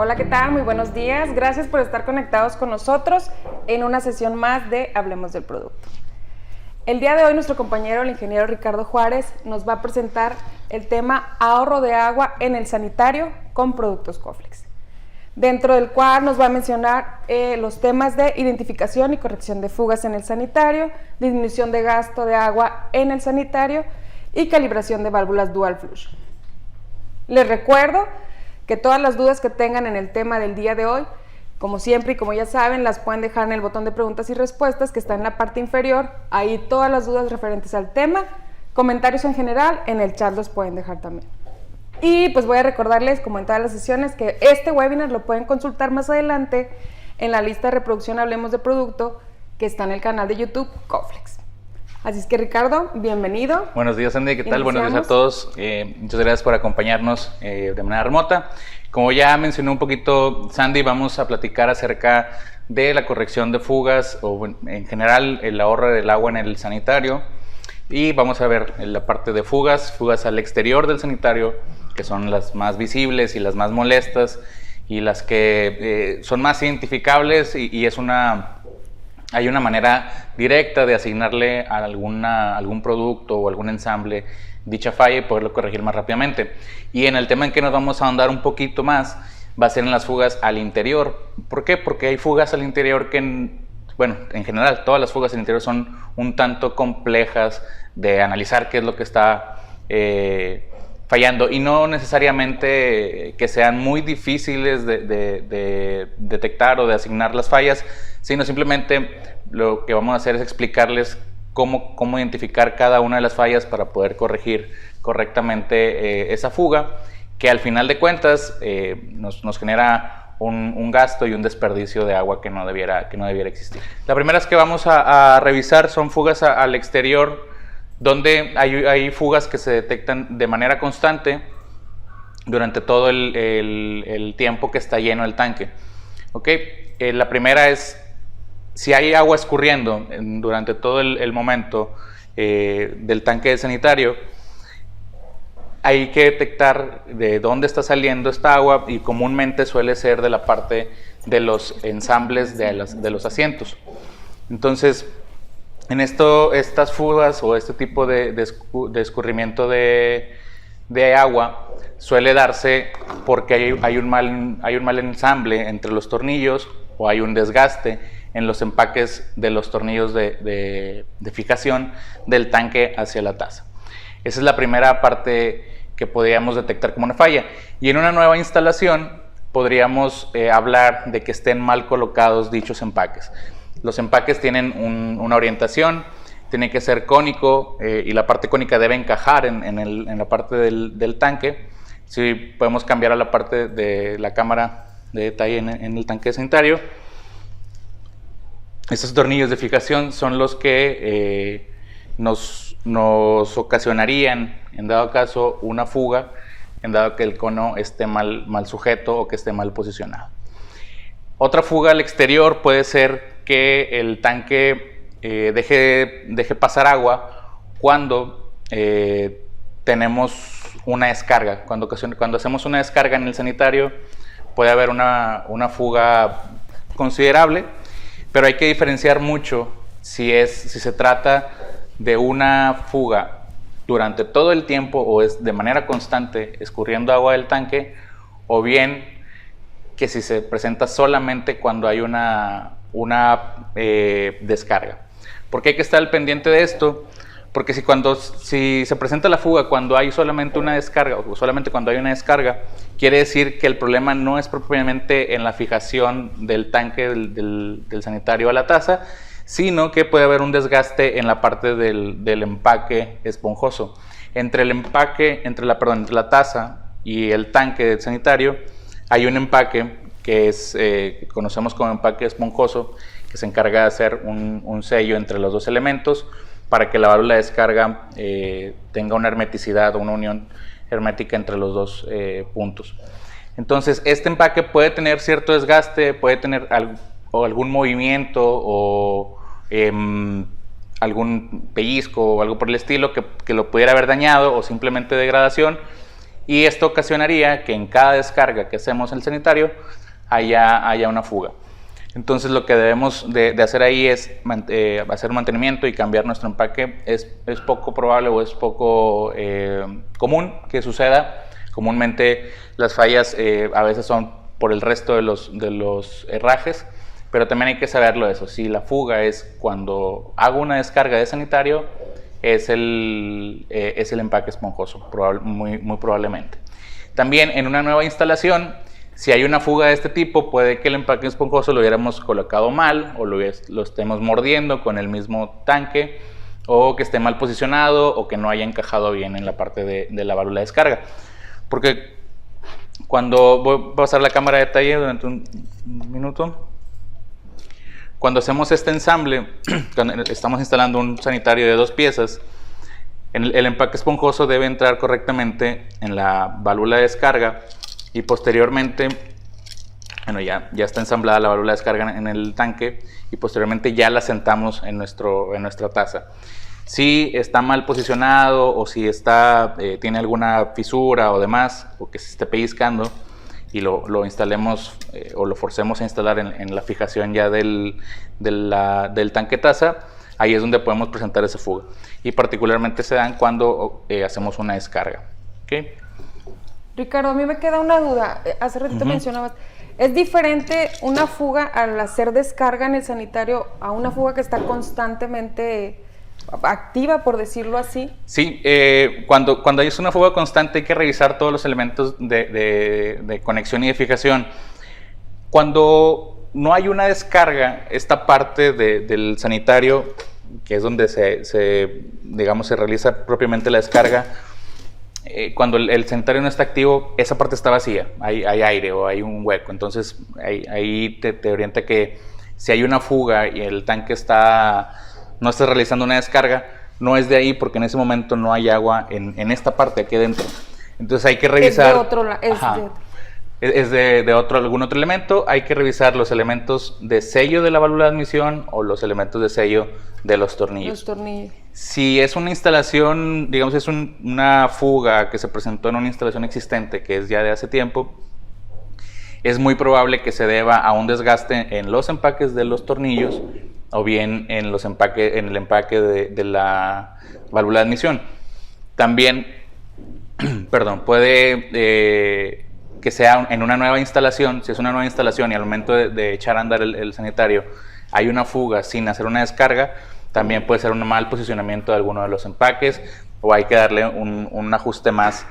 Hola, ¿qué tal? Muy buenos días. Gracias por estar conectados con nosotros en una sesión más de Hablemos del Producto. El día de hoy nuestro compañero, el ingeniero Ricardo Juárez, nos va a presentar el tema ahorro de agua en el sanitario con productos Coflex, dentro del cual nos va a mencionar los temas de identificación y corrección de fugas en el sanitario, disminución de gasto de agua en el sanitario y calibración de válvulas dual flush. Les recuerdo que todas las dudas que tengan en el tema del día de hoy, como siempre y como ya saben, las pueden dejar en el botón de preguntas y respuestas que está en la parte inferior. Ahí todas las dudas referentes al tema, comentarios en general, en el chat los pueden dejar también. Y pues voy a recordarles, como en todas las sesiones, que este webinar lo pueden consultar más adelante en la lista de reproducción Hablemos de Producto, que está en el canal de YouTube Coflex. Así es que, Ricardo, bienvenido. Buenos días, Andy, ¿qué tal? Buenos días a todos. Muchas gracias por acompañarnos de manera remota. Como ya mencionó un poquito Sandy, vamos a platicar acerca de la corrección de fugas o en general el ahorro del agua en el sanitario. Y vamos a ver la parte de fugas al exterior del sanitario, que son las más visibles y las más molestas y las que son más identificables y hay una manera directa de asignarle a algún producto o algún ensamble dicha falla y poderlo corregir más rápidamente. Y en el tema en que nos vamos a ahondar un poquito más va a ser en las fugas al interior. ¿Por qué? Porque hay fugas al interior que, en general, todas las fugas al interior son un tanto complejas de analizar qué es lo que está fallando, y no necesariamente que sean muy difíciles de detectar o de asignar las fallas, sino simplemente lo que vamos a hacer es explicarles cómo identificar cada una de las fallas para poder corregir correctamente esa fuga, que al final de cuentas nos genera un gasto y un desperdicio de agua que no debiera existir. La primera que vamos a revisar son fugas al exterior, donde hay fugas que se detectan de manera constante durante todo el tiempo que está lleno el tanque. ¿Okay? La primera es si hay agua escurriendo durante todo el momento del tanque sanitario. Hay que detectar de dónde está saliendo esta agua, y comúnmente suele ser de la parte de los ensambles de los asientos. Entonces, estas fugas o este tipo de escurrimiento de agua suele darse porque hay un mal ensamble entre los tornillos, o hay un desgaste en los empaques de los tornillos de fijación del tanque hacia la taza. Esa es la primera parte que podríamos detectar como una falla. Y en una nueva instalación podríamos hablar de que estén mal colocados dichos empaques. Los empaques tienen una orientación, tiene que ser cónico, y la parte cónica debe encajar en la parte del tanque. Si podemos cambiar a la parte de la cámara de detalle en el tanque sanitario, estos tornillos de fijación son los que nos ocasionarían, en dado caso, una fuga, en dado que el cono esté mal sujeto o que esté mal posicionado. Otra fuga al exterior puede ser que el tanque deje pasar agua cuando tenemos una descarga. Cuando hacemos una descarga en el sanitario puede haber una fuga considerable, pero hay que diferenciar mucho si se trata de una fuga durante todo el tiempo o es de manera constante escurriendo agua del tanque, o bien que si se presenta solamente cuando hay una descarga. ¿Por qué hay que estar al pendiente de esto? Porque si se presenta la fuga cuando hay solamente una descarga, o solamente cuando hay una descarga, quiere decir que el problema no es propiamente en la fijación del tanque del sanitario a la taza, sino que puede haber un desgaste en la parte del empaque esponjoso. Entre la taza y el tanque del sanitario hay un empaque que conocemos como empaque esponjoso, que se encarga de hacer un sello entre los dos elementos para que la válvula de descarga tenga una hermeticidad o una unión hermética entre los dos puntos. Entonces, este empaque puede tener cierto desgaste, puede tener algún movimiento o algún pellizco o algo por el estilo que lo pudiera haber dañado, o simplemente degradación, y esto ocasionaría que en cada descarga que hacemos en el sanitario haya una fuga. Entonces lo que debemos de hacer ahí es hacer un mantenimiento y cambiar nuestro empaque. Es poco probable o es poco común que suceda. Comúnmente las fallas a veces son por el resto de los herrajes, pero también hay que saberlo eso. Si la fuga es cuando hago una descarga de sanitario, es el empaque esponjoso, muy probablemente. También en una nueva instalación, si hay una fuga de este tipo, puede que el empaque esponjoso lo hubiéramos colocado mal o lo estemos mordiendo con el mismo tanque, o que esté mal posicionado o que no haya encajado bien en la parte de la válvula de descarga. Porque cuando voy a pasar la cámara de detalle durante un minuto, cuando hacemos este ensamble, cuando estamos instalando un sanitario de 2 piezas, el empaque esponjoso debe entrar correctamente en la válvula de descarga y posteriormente, bueno, ya está ensamblada la válvula de descarga en el tanque y posteriormente ya la sentamos en nuestra taza. Si está mal posicionado o si tiene alguna fisura o demás, o que se esté pellizcando y lo instalemos o lo forcemos a instalar en la fijación ya del tanque taza, ahí es donde podemos presentar esa fuga. Y particularmente se dan cuando hacemos una descarga. ¿Okay? Ricardo, a mí me queda una duda. Hace ratito mencionabas, ¿es diferente una fuga al hacer descarga en el sanitario a una fuga que está constantemente activa, por decirlo así? Sí, cuando hay una fuga constante hay que revisar todos los elementos de conexión y de fijación. Cuando no hay una descarga, esta parte del sanitario, que es donde se realiza propiamente la descarga, cuando el sanitario no está activo, esa parte está vacía, hay aire o hay un hueco. Entonces ahí te orienta que si hay una fuga y el tanque no está realizando una descarga, no es de ahí, porque en ese momento no hay agua en esta parte aquí adentro. Entonces hay que revisar. Es de algún otro elemento. Hay que revisar los elementos de sello de la válvula de admisión o los elementos de sello de los tornillos. Si es una instalación, digamos, es una fuga que se presentó en una instalación existente, que es ya de hace tiempo, es muy probable que se deba a un desgaste en los empaques de los tornillos o bien en el empaque de la válvula de admisión. También, puede que sea en una nueva instalación. Si es una nueva instalación y al momento de echar a andar el sanitario hay una fuga sin hacer una descarga, también puede ser un mal posicionamiento de alguno de los empaques, o hay que darle un ajuste más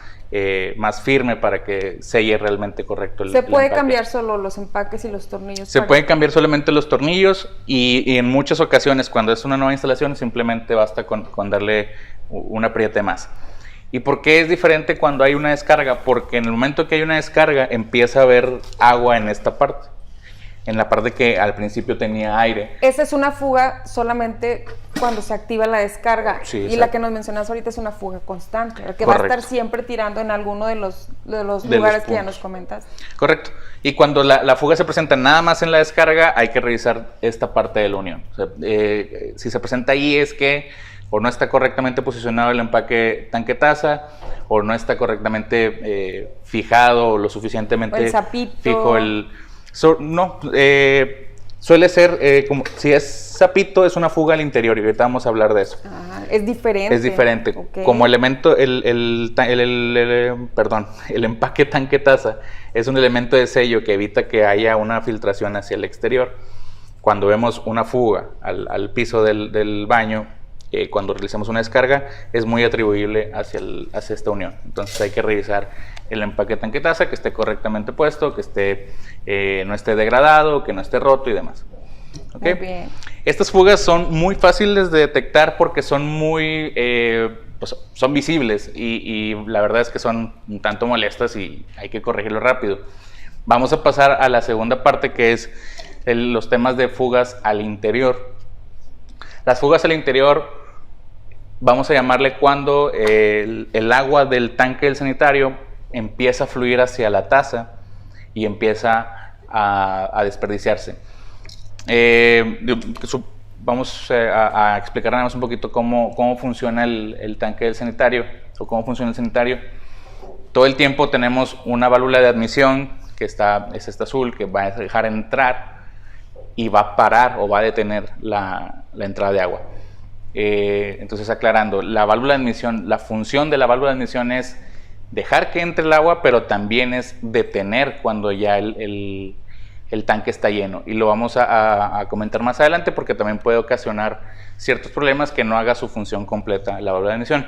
firme para que selle realmente correcto el ¿Se puede empaque. Cambiar solo los empaques y los tornillos? Se pueden cambiar solamente los tornillos y en muchas ocasiones, cuando es una nueva instalación, simplemente basta con darle un apriete más. ¿Y por qué es diferente cuando hay una descarga? Porque en el momento que hay una descarga empieza a haber agua en esta parte, en la parte que al principio tenía aire. Esa es una fuga solamente cuando se activa la descarga. Sí, y exacto. La que nos mencionas ahorita es una fuga constante, que va a estar siempre tirando en alguno de los lugares que ya nos comentas. Correcto. Y cuando la fuga se presenta nada más en la descarga, hay que revisar esta parte de la unión. O sea, si se presenta ahí es que o no está correctamente posicionado el empaque tanque taza, o no está correctamente fijado o lo suficientemente o el zapito. Fijo suele ser como si es zapito, es una fuga al interior, y ahorita vamos a hablar de eso. Es diferente. Es diferente. Okay. Como elemento, el empaque tanque taza es un elemento de sello que evita que haya una filtración hacia el exterior. Cuando vemos una fuga al piso del baño, cuando realizamos una descarga, es muy atribuible hacia esta unión. Entonces hay que revisar el empaque tanque taza, que esté correctamente puesto, que no esté degradado, que no esté roto y demás. ¿Okay? Muy bien. Estas fugas son muy fáciles de detectar porque son son visibles y la verdad es que son un tanto molestas y hay que corregirlo rápido. Vamos a pasar a la segunda parte, que es los temas de fugas al interior. Las fugas al interior, vamos a llamarle cuando el agua del tanque del sanitario empieza a fluir hacia la taza y empieza a desperdiciarse. Vamos a explicar nada más un poquito cómo funciona el tanque del sanitario o cómo funciona el sanitario. todo el tiempo tenemos una válvula de admisión que es esta azul, que va a dejar entrar y va a parar o va a detener la entrada de agua. Entonces, aclarando, la válvula de admisión, la función de la válvula de admisión es dejar que entre el agua, pero también es detener cuando ya el tanque está lleno. Y lo vamos a comentar más adelante porque también puede ocasionar ciertos problemas que no haga su función completa la válvula de admisión.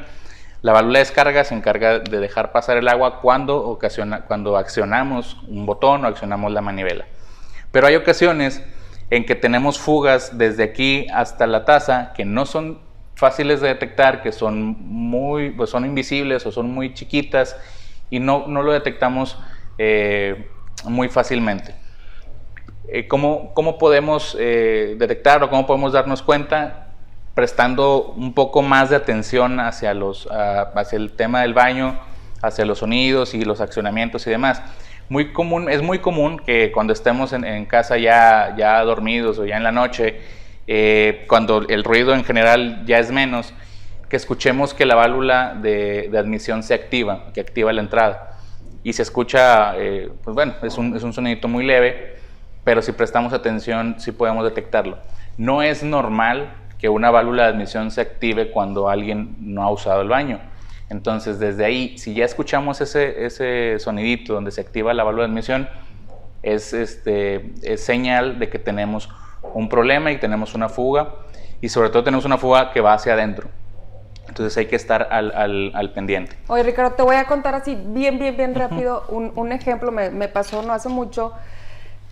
La válvula de descarga se encarga de dejar pasar el agua cuando accionamos un botón o accionamos la manivela. Pero hay ocasiones en que tenemos fugas desde aquí hasta la taza que no son fáciles de detectar, que son son invisibles o son muy chiquitas y no lo detectamos muy fácilmente. ¿Cómo podemos detectar o cómo podemos darnos cuenta? Prestando un poco más de atención hacia el tema del baño, hacia los sonidos y los accionamientos y demás. Es muy común que cuando estemos en casa ya dormidos o ya en la noche, cuando el ruido en general ya es menos, que escuchemos que la válvula de admisión se activa, que activa la entrada. Y se escucha, pues bueno, es un sonidito muy leve, pero si prestamos atención sí podemos detectarlo. No es normal que una válvula de admisión se active cuando alguien no ha usado el baño. Entonces, desde ahí, si ya escuchamos ese sonidito donde se activa la válvula de admisión, es señal de que tenemos un problema y tenemos una fuga, y sobre todo tenemos una fuga que va hacia adentro. Entonces hay que estar al pendiente. Oye, Ricardo, te voy a contar así bien rápido un ejemplo. Me pasó no hace mucho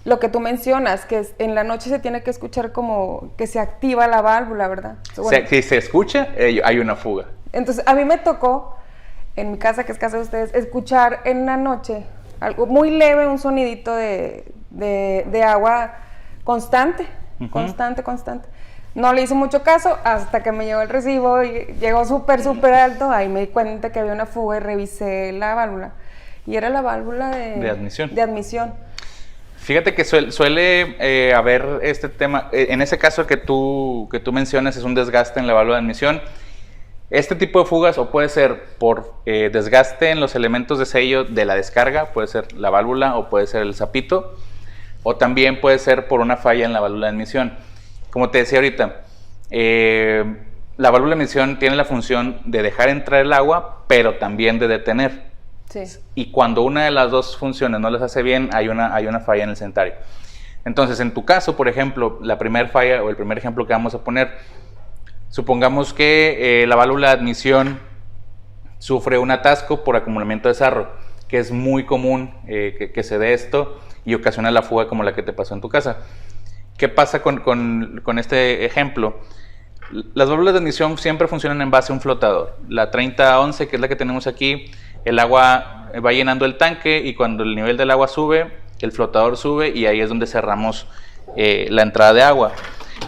lo que tú mencionas, que en la noche se tiene que escuchar como que se activa la válvula, ¿verdad? Bueno, si se escucha, hay una fuga. Entonces, a mí me tocó, en mi casa, que es casa de ustedes, escuchar en la noche algo muy leve, un sonidito de agua constante, constante. No le hice mucho caso hasta que me llegó el recibo y llegó súper alto. Ahí me di cuenta que había una fuga y revisé la válvula. Y era la válvula de admisión. Fíjate que suele haber este tema. En ese caso que tú mencionas, es un desgaste en la válvula de admisión. Este tipo de fugas o puede ser por desgaste en los elementos de sello de la descarga, puede ser la válvula o puede ser el zapito, o también puede ser por una falla en la válvula de admisión. Como te decía ahorita, la válvula de admisión tiene la función de dejar entrar el agua, pero también de detener. Sí. Y cuando una de las dos funciones no las hace bien, hay una falla en el centrario. Entonces, en tu caso, por ejemplo, la primera falla o el primer ejemplo que vamos a poner, supongamos que la válvula de admisión sufre un atasco por acumulamiento de sarro, que es muy común que se dé esto y ocasiona la fuga como la que te pasó en tu casa. ¿Qué pasa con este ejemplo? Las válvulas de admisión siempre funcionan en base a un flotador. La 3011, que es la que tenemos aquí, el agua va llenando el tanque y cuando el nivel del agua sube, el flotador sube y ahí es donde cerramos la entrada de agua.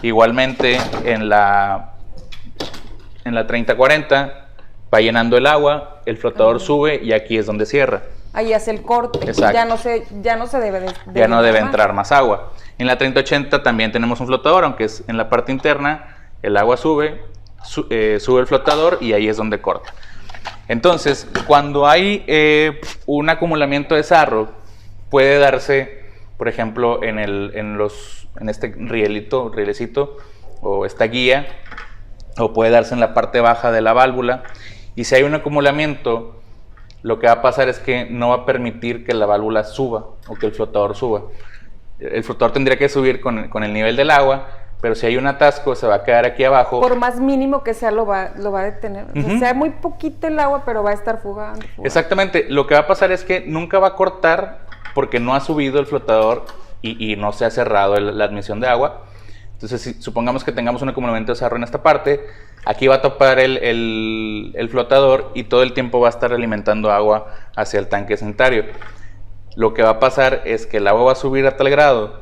Igualmente en la 3040 va llenando el agua, el flotador sube y aquí es donde cierra. Ahí hace el corte. Exacto. Ya no se debe ya no debe entrar más agua. En la 3080 también tenemos un flotador, aunque es en la parte interna, el agua sube el flotador y ahí es donde corta. Entonces, cuando hay un acumulamiento de sarro, puede darse, por ejemplo, en este rielecito o esta guía, o puede darse en la parte baja de la válvula. Y si hay un acumulamiento, lo que va a pasar es que no va a permitir que la válvula suba o que el flotador suba. El flotador tendría que subir con el nivel del agua, pero si hay un atasco se va a quedar aquí abajo. Por más mínimo que sea, lo va a detener. O sea muy poquito el agua, pero va a estar fugando. Exactamente. Lo que va a pasar es que nunca va a cortar porque no ha subido el flotador y no se ha cerrado la admisión de agua. Entonces, si supongamos que tengamos un acumulamiento de sarro en esta parte, aquí va a topar el flotador y todo el tiempo va a estar alimentando agua hacia el tanque sanitario. Lo que va a pasar es que el agua va a subir a tal grado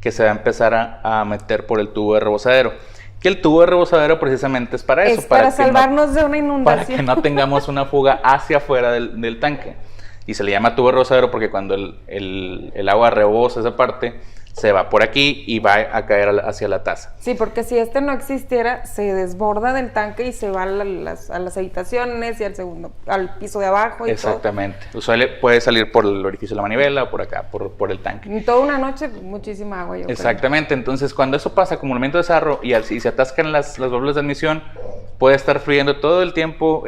que se va a empezar a meter por el tubo de rebosadero. Que el tubo de rebosadero precisamente es para eso. Es para salvarnos de una inundación. Para que no tengamos una fuga hacia afuera del tanque. Y se le llama tubo de rebosadero porque cuando el agua rebosa esa parte, se va por aquí y va a caer hacia la taza. Sí, porque si este no existiera, se desborda del tanque y se va a las habitaciones y al piso de abajo. Y exactamente. Puede salir por el orificio de la manivela o por acá, por el tanque. Y toda una noche, muchísima agua. Exactamente. Entonces, cuando eso pasa, acumulamiento de sarro y se atascan las válvulas de admisión, puede estar fluyendo todo el tiempo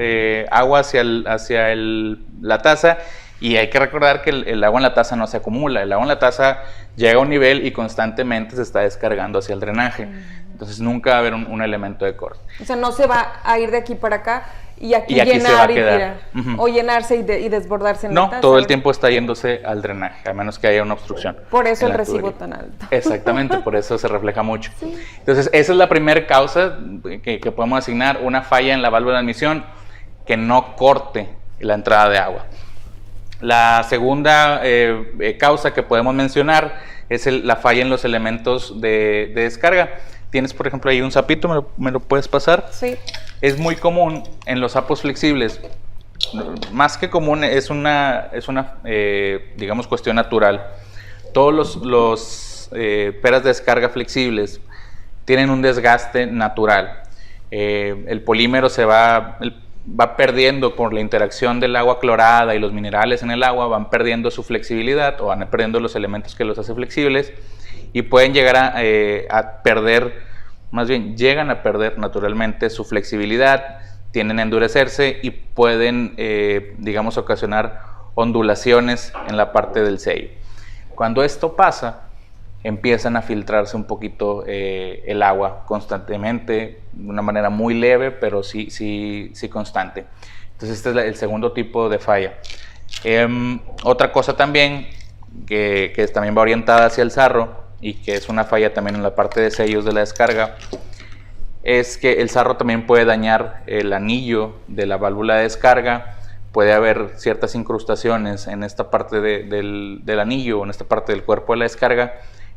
agua hacia la taza. Y hay que recordar que el agua en la taza no se acumula. El agua en la taza llega a un nivel y constantemente se está descargando hacia el drenaje. Entonces nunca va a haber un elemento de corte. O sea, no se va a ir de aquí para acá y aquí llenar se va a quedar. Tirar. O llenarse y desbordarse en la taza. No, todo el tiempo está yéndose al drenaje, a menos que haya una obstrucción. Por eso el recibo tan alto. Exactamente, por eso se refleja mucho. Sí. Entonces, esa es la primera causa que podemos asignar, una falla en la válvula de admisión que no corte la entrada de agua. La segunda causa que podemos mencionar es la falla en los elementos de descarga. Tienes, por ejemplo, ahí un sapito, ¿me lo puedes pasar? Sí. Es muy común en los sapos flexibles, más que común, es una digamos, cuestión natural. Todos los peras de descarga flexibles tienen un desgaste natural. El polímero va perdiendo por la interacción del agua clorada y los minerales en el agua, van perdiendo su flexibilidad o van perdiendo los elementos que los hacen flexibles y pueden llegar a perder, más bien llegan a perder naturalmente su flexibilidad, tienden a endurecerse y pueden, digamos, ocasionar ondulaciones en la parte del sello. Cuando esto pasa, empiezan a filtrarse un poquito el agua constantemente, de una manera muy leve, pero sí constante. Entonces este es el segundo tipo de falla. Otra cosa también que también va orientada hacia el sarro y que es una falla también en la parte de sellos de la descarga, es que el sarro también puede dañar el anillo de la válvula de descarga. Puede haber ciertas incrustaciones en esta parte del anillo, en esta parte del cuerpo de la descarga,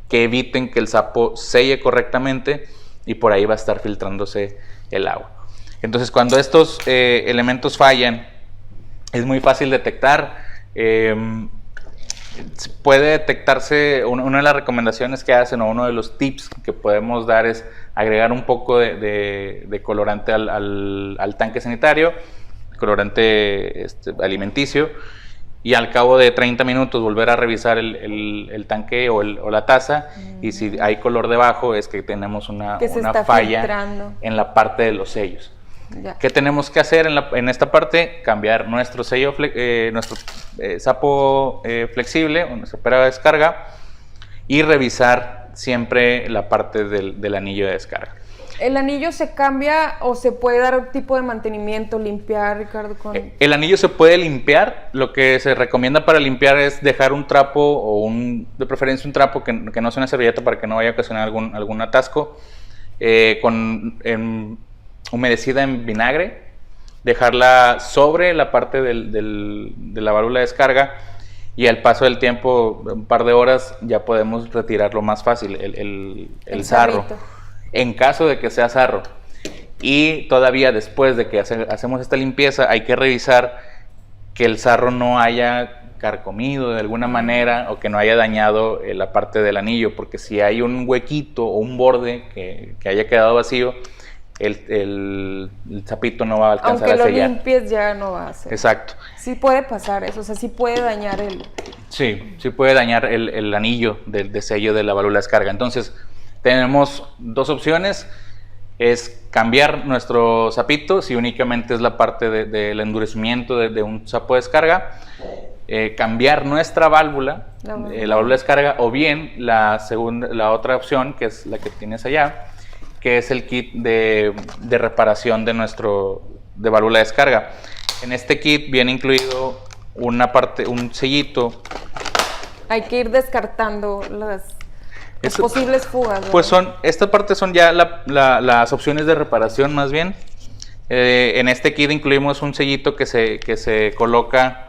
que eviten que el sapo selle correctamente y por ahí va a estar filtrándose el agua. Entonces, cuando estos elementos fallan, es muy fácil detectar. Puede detectarse, una de las recomendaciones que hacen o uno de los tips que podemos dar es agregar un poco de colorante al tanque sanitario, colorante alimenticio, y al cabo de 30 minutos volver a revisar el tanque o la taza, y si hay color debajo es que tenemos una falla filtrando en la parte de los sellos. Ya. ¿Qué tenemos que hacer en esta parte? Cambiar nuestro sello, nuestro sapo flexible o nuestra pera de descarga y revisar siempre la parte del anillo de descarga. ¿El anillo se cambia o se puede dar un tipo de mantenimiento, limpiar, Ricardo? El anillo se puede limpiar. Lo que se recomienda para limpiar es dejar un trapo o de preferencia un trapo que no sea una servilleta para que no vaya a ocasionar algún atasco, humedecida en vinagre, dejarla sobre la parte de la válvula de descarga y al paso del tiempo, un par de horas, ya podemos retirarlo más fácil, el sarro. En caso de que sea sarro. Y todavía después de que hacemos esta limpieza, hay que revisar que el sarro no haya carcomido de alguna manera o que no haya dañado la parte del anillo, porque si hay un huequito o un borde que haya quedado vacío, el sapito no va a alcanzar a sellar. Aunque lo limpies ya no va a hacer. Exacto. Sí puede pasar eso, o sea, sí puede dañar Sí puede dañar el anillo de sello de la válvula de descarga. Entonces, tenemos dos opciones, es cambiar nuestro sapito, si únicamente es la parte del endurecimiento de un sapo de descarga, cambiar nuestra válvula, la válvula de descarga, o bien la otra opción, que es la que tienes allá, que es el kit de reparación de válvula de descarga. En este kit viene incluido un sellito. Hay que ir descartando las posibles fugas, ¿verdad? Pues estas partes son ya las opciones de reparación más bien. En este kit incluimos un sellito que se coloca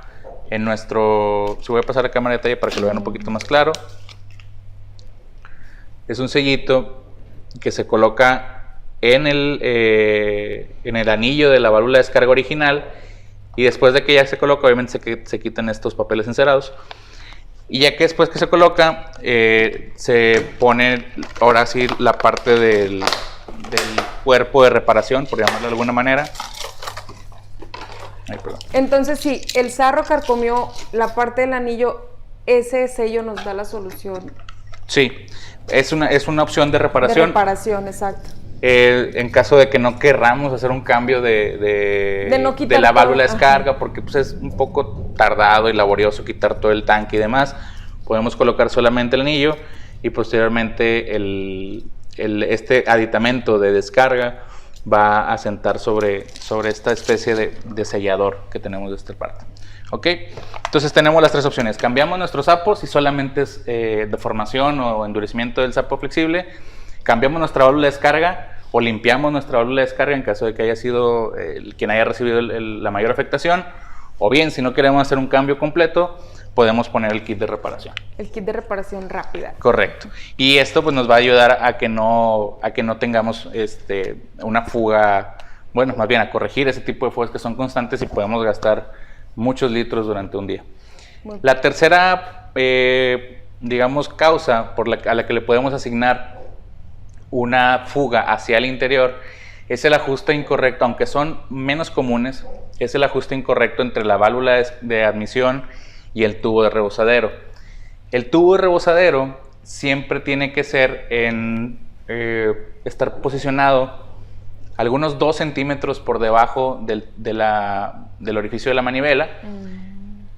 en nuestro... Se voy a pasar a cámara de detalle para que lo vean un poquito más claro. Es un sellito que se coloca en el anillo de la válvula de descarga original y después de que ya se coloca, obviamente se quitan estos papeles encerados. Y ya que después que se coloca, se pone ahora sí la parte del cuerpo de reparación, por llamarlo de alguna manera. Ay, perdón. Entonces, si el sarro carcomió la parte del anillo, ese sello nos da la solución. Sí, es una opción de reparación. De reparación, exacto. En caso de que no querramos hacer un cambio de la válvula de descarga, porque pues, es un poco tardado y laborioso quitar todo el tanque y demás, podemos colocar solamente el anillo y posteriormente este aditamento de descarga va a sentar sobre esta especie de sellador que tenemos de esta parte. ¿Ok? Entonces tenemos las tres opciones. Cambiamos nuestro sapo si solamente es deformación o endurecimiento del sapo flexible. Cambiamos nuestra válvula de descarga o limpiamos nuestra válvula de descarga en caso de que haya sido quien haya recibido la mayor afectación. O bien, si no queremos hacer un cambio completo, podemos poner el kit de reparación. El kit de reparación rápida. Correcto. Y esto pues, nos va a ayudar a que no tengamos una fuga, bueno, más bien a corregir ese tipo de fugas que son constantes y podemos gastar muchos litros durante un día. La tercera, digamos, causa a la que le podemos asignar una fuga hacia el interior es el ajuste incorrecto, aunque son menos comunes, es el ajuste incorrecto entre la válvula de admisión y el tubo de rebozadero. El tubo de rebozadero siempre tiene que ser estar posicionado algunos 2 centímetros por debajo del orificio de la manivela,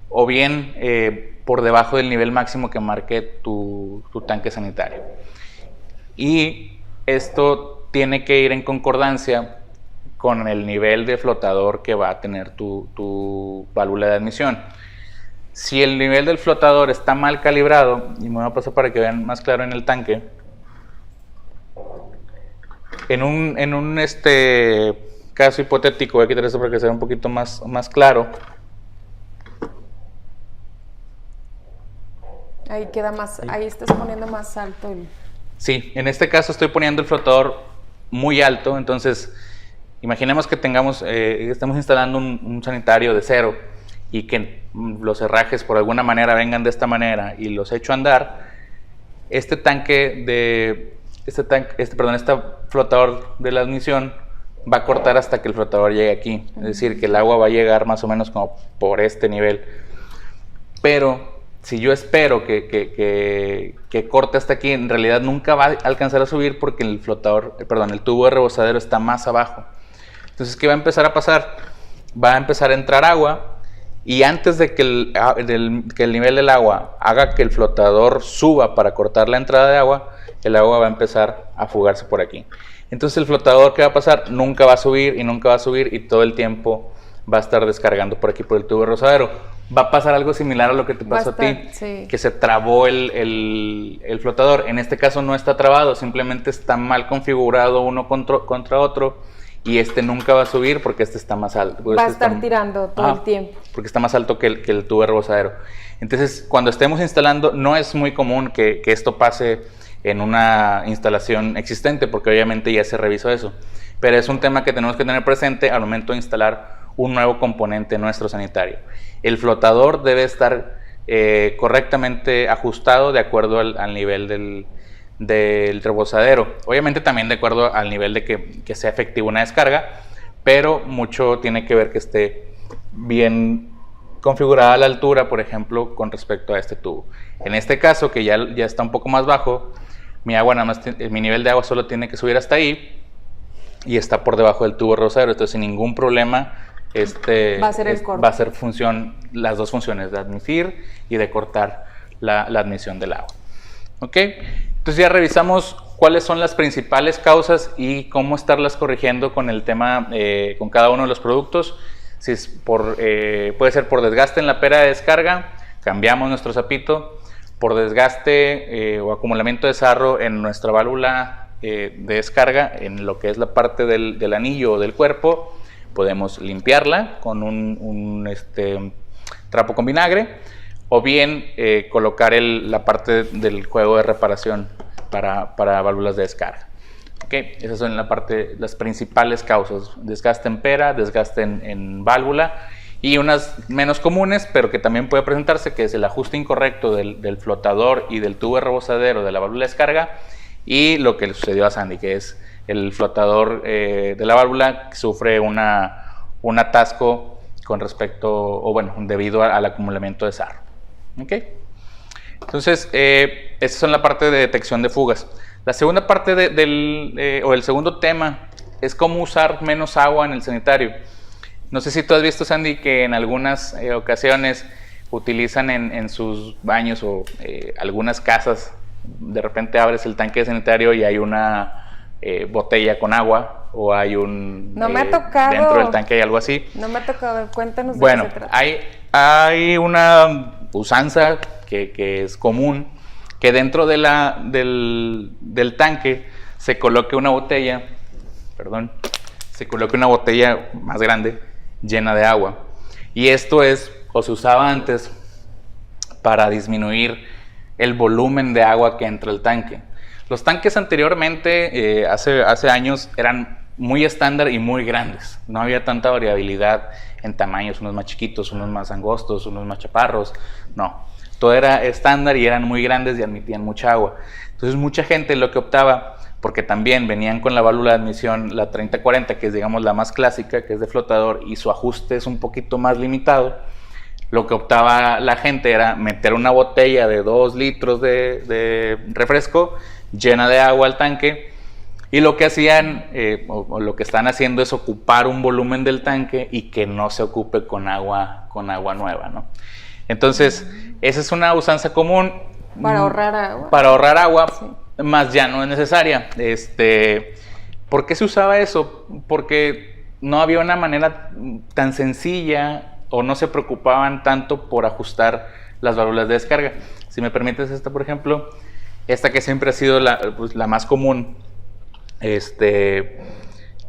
o bien por debajo del nivel máximo que marque tu tanque sanitario. Y esto tiene que ir en concordancia con el nivel de flotador que va a tener tu válvula de admisión. Si el nivel del flotador está mal calibrado, y me voy a pasar para que vean más claro en el tanque, en un caso hipotético, voy a quitar esto para que sea un poquito más claro. Ahí queda más, ahí estás poniendo más alto el... Sí, en este caso estoy poniendo el flotador muy alto, entonces imaginemos que estamos instalando un sanitario de cero y que los herrajes por alguna manera vengan de esta manera y los echo a andar. Este flotador de la admisión va a cortar hasta que el flotador llegue aquí, es decir, que el agua va a llegar más o menos como por este nivel. Pero si yo espero que corte hasta aquí, en realidad nunca va a alcanzar a subir porque el tubo de rebozadero está más abajo. Entonces, ¿qué va a empezar a pasar? Va a empezar a entrar agua y antes de que el nivel del agua haga que el flotador suba para cortar la entrada de agua, el agua va a empezar a fugarse por aquí. Entonces, el flotador, ¿qué va a pasar? Nunca va a subir y todo el tiempo va a estar descargando por aquí por el tubo de rebozadero. Va a pasar algo similar a lo que te pasó a ti, sí, que se trabó el flotador. En este caso no está trabado, simplemente está mal configurado uno contra otro y nunca va a subir porque está más alto. Va a estar tirando todo el tiempo. Porque está más alto que el tubo de rebozadero. Entonces, cuando estemos instalando, no es muy común que esto pase en una instalación existente porque obviamente ya se revisó eso. Pero es un tema que tenemos que tener presente al momento de instalar un nuevo componente en nuestro sanitario. El flotador debe estar correctamente ajustado de acuerdo al nivel del rebozadero. Obviamente también de acuerdo al nivel de que sea efectiva una descarga, pero mucho tiene que ver que esté bien configurada la altura, por ejemplo, con respecto a este tubo. En este caso, que ya está un poco más bajo, mi nivel de agua solo tiene que subir hasta ahí y está por debajo del tubo rebozadero, entonces sin ningún problema va a ser las dos funciones, de admitir y de cortar la admisión del agua. ¿Ok? Entonces ya revisamos cuáles son las principales causas y cómo estarlas corrigiendo con el tema, con cada uno de los productos. Si es puede ser por desgaste en la pera de descarga, cambiamos nuestro sapito. Por desgaste o acumulamiento de sarro en nuestra válvula de descarga, en lo que es la parte del anillo o del cuerpo, podemos limpiarla con un trapo con vinagre, o bien colocar la parte del juego de reparación para válvulas de descarga. ¿Okay? Esas son las principales causas: desgaste en pera, desgaste en válvula y unas menos comunes, pero que también puede presentarse, que es el ajuste incorrecto del flotador y del tubo de rebosadero de la válvula de descarga, y lo que le sucedió a Sandy, que es el flotador de la válvula que sufre un atasco con respecto, o bueno, debido al acumulamiento de sarro. ¿Okay? Entonces, esa son la parte de detección de fugas. La segunda parte o el segundo tema es cómo usar menos agua en el sanitario. No sé si tú has visto, Sandy, que en algunas ocasiones utilizan en sus baños o algunas casas, de repente abres el tanque sanitario y hay una botella con agua o hay un... No me ha tocado. Dentro del tanque hay algo así. No me ha tocado. Cuéntanos de bueno, qué se trata. Hay una usanza que es común, que dentro del tanque se coloque una botella, más grande, llena de agua. Y esto se usaba antes para disminuir el volumen de agua que entra al tanque. Los tanques anteriormente, hace años, eran muy estándar y muy grandes. No había tanta variabilidad en tamaños, unos más chiquitos, unos más angostos, unos más chaparros. No, todo era estándar y eran muy grandes y admitían mucha agua. Entonces mucha gente lo que optaba, porque también venían con la válvula de admisión, la 3040, que es digamos la más clásica, que es de flotador, y su ajuste es un poquito más limitado. Lo que optaba la gente era meter una botella de 2 litros de refresco llena de agua al tanque, y lo que hacían, o lo que están haciendo, es ocupar un volumen del tanque y que no se ocupe con agua nueva, ¿no? Entonces, esa es una usanza común. Para ahorrar agua. Para ahorrar agua, sí. Más ya no es necesaria. ¿Por qué se usaba eso? Porque no había una manera tan sencilla o no se preocupaban tanto por ajustar las válvulas de descarga. Si me permites esta, por ejemplo, esta que siempre ha sido la más común,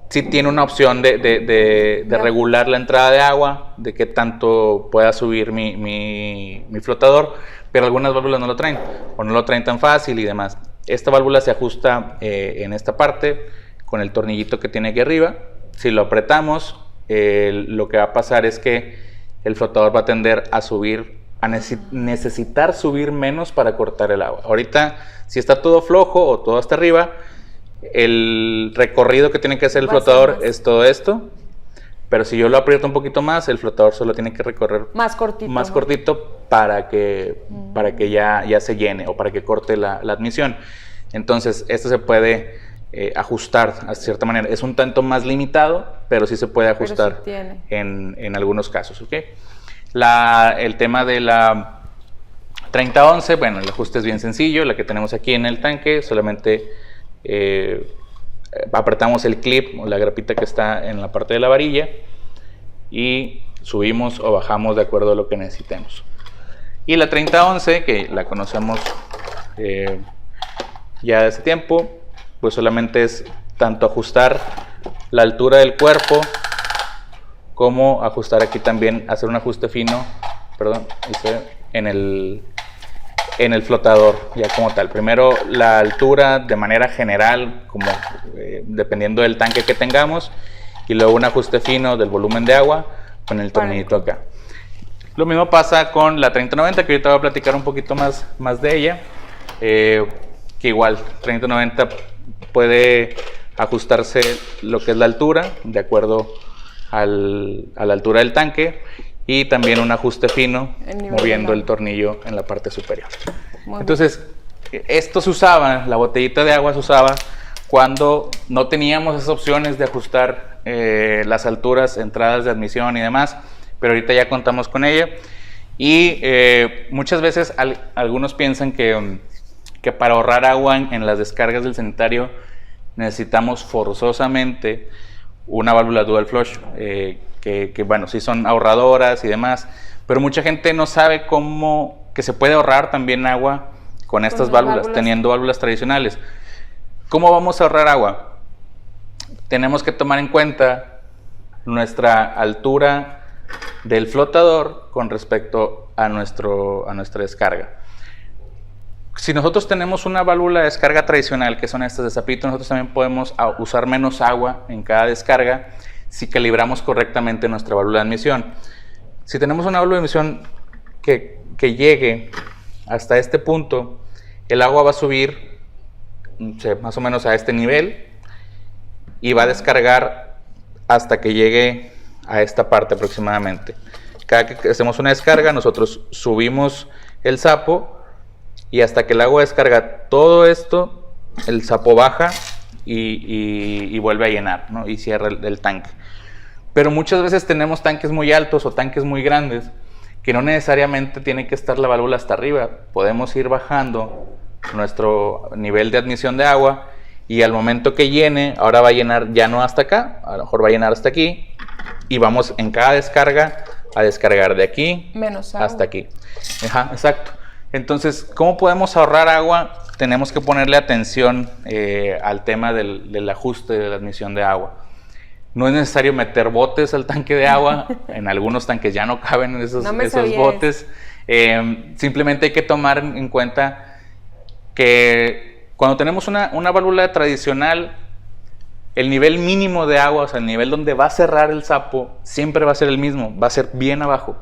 sí tiene una opción de regular la entrada de agua, de qué tanto pueda subir mi flotador, pero algunas válvulas no lo traen, o no lo traen tan fácil y demás. Esta válvula se ajusta en esta parte con el tornillito que tiene aquí arriba. Si lo apretamos, lo que va a pasar es que el flotador va a tender a subir, a necesitar subir menos para cortar el agua. Ahorita, si está todo flojo o todo hasta arriba, el recorrido que tiene que hacer el flotador es todo esto, pero si yo lo aprieto un poquito más, el flotador solo tiene que recorrer más cortito para que ya se llene o para que corte la admisión. Entonces, esto se puede ajustar a cierta manera. Es un tanto más limitado, pero sí se puede ajustar en algunos casos. ¿Okay? El tema de la 3011, bueno, el ajuste es bien sencillo, la que tenemos aquí en el tanque, solamente apretamos el clip o la grapita que está en la parte de la varilla y subimos o bajamos de acuerdo a lo que necesitemos. Y la 3011, que la conocemos ya de hace tiempo, pues solamente es tanto ajustar la altura del cuerpo como ajustar aquí también, hacer un ajuste fino, en el flotador ya como tal. Primero la altura de manera general, como dependiendo del tanque que tengamos, y luego un ajuste fino del volumen de agua con el tornillito acá. Lo mismo pasa con la 3090, que ahorita voy a platicar un poquito más de ella, que igual 3090 puede ajustarse lo que es la altura de acuerdo a la altura del tanque, y también un ajuste fino moviendo el tornillo en la parte superior. Entonces, esto se usaba, la botellita de agua se usaba cuando no teníamos esas opciones de ajustar las alturas, entradas de admisión y demás, pero ahorita ya contamos con ella. Y muchas veces algunos piensan que para ahorrar agua en las descargas del sanitario necesitamos forzosamente una válvula dual flush, que bueno, sí son ahorradoras y demás, pero mucha gente no sabe que se puede ahorrar también agua con estas válvulas, teniendo válvulas tradicionales. ¿Cómo vamos a ahorrar agua? Tenemos que tomar en cuenta nuestra altura del flotador con respecto a nuestra descarga. Si nosotros tenemos una válvula de descarga tradicional, que son estas de zapito, nosotros también podemos usar menos agua en cada descarga si calibramos correctamente nuestra válvula de admisión. Si tenemos una válvula de admisión que llegue hasta este punto, el agua va a subir más o menos a este nivel y va a descargar hasta que llegue a esta parte aproximadamente. Cada que hacemos una descarga, nosotros subimos el sapo y hasta que el agua descarga todo esto, el sapo baja y vuelve a llenar, ¿no? Y cierra el tanque. Pero muchas veces tenemos tanques muy altos o tanques muy grandes que no necesariamente tiene que estar la válvula hasta arriba. Podemos ir bajando nuestro nivel de admisión de agua y al momento que llene, ahora va a llenar ya no hasta acá, a lo mejor va a llenar hasta aquí y vamos en cada descarga a descargar de aquí menos agua hasta aquí. Ajá, exacto. Entonces, ¿cómo podemos ahorrar agua? Tenemos que ponerle atención al tema del ajuste de la admisión de agua. No es necesario meter botes al tanque de agua. En algunos tanques ya no caben esos botes. Simplemente hay que tomar en cuenta que cuando tenemos una válvula tradicional, el nivel mínimo de agua, o sea, el nivel donde va a cerrar el sapo, siempre va a ser el mismo, va a ser bien abajo.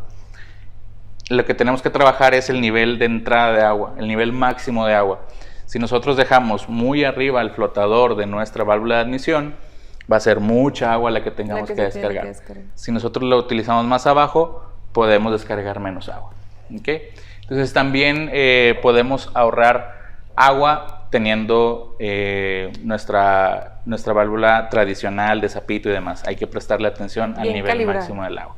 Lo que tenemos que trabajar es el nivel de entrada de agua, el nivel máximo de agua. Si nosotros dejamos muy arriba el flotador de nuestra válvula de admisión, va a ser mucha agua la que tengamos que descargar. Si nosotros lo utilizamos más abajo, podemos descargar menos agua. ¿Okay? Entonces también podemos ahorrar agua teniendo nuestra válvula tradicional de sapito y demás. Hay que prestarle atención al nivel máximo del agua.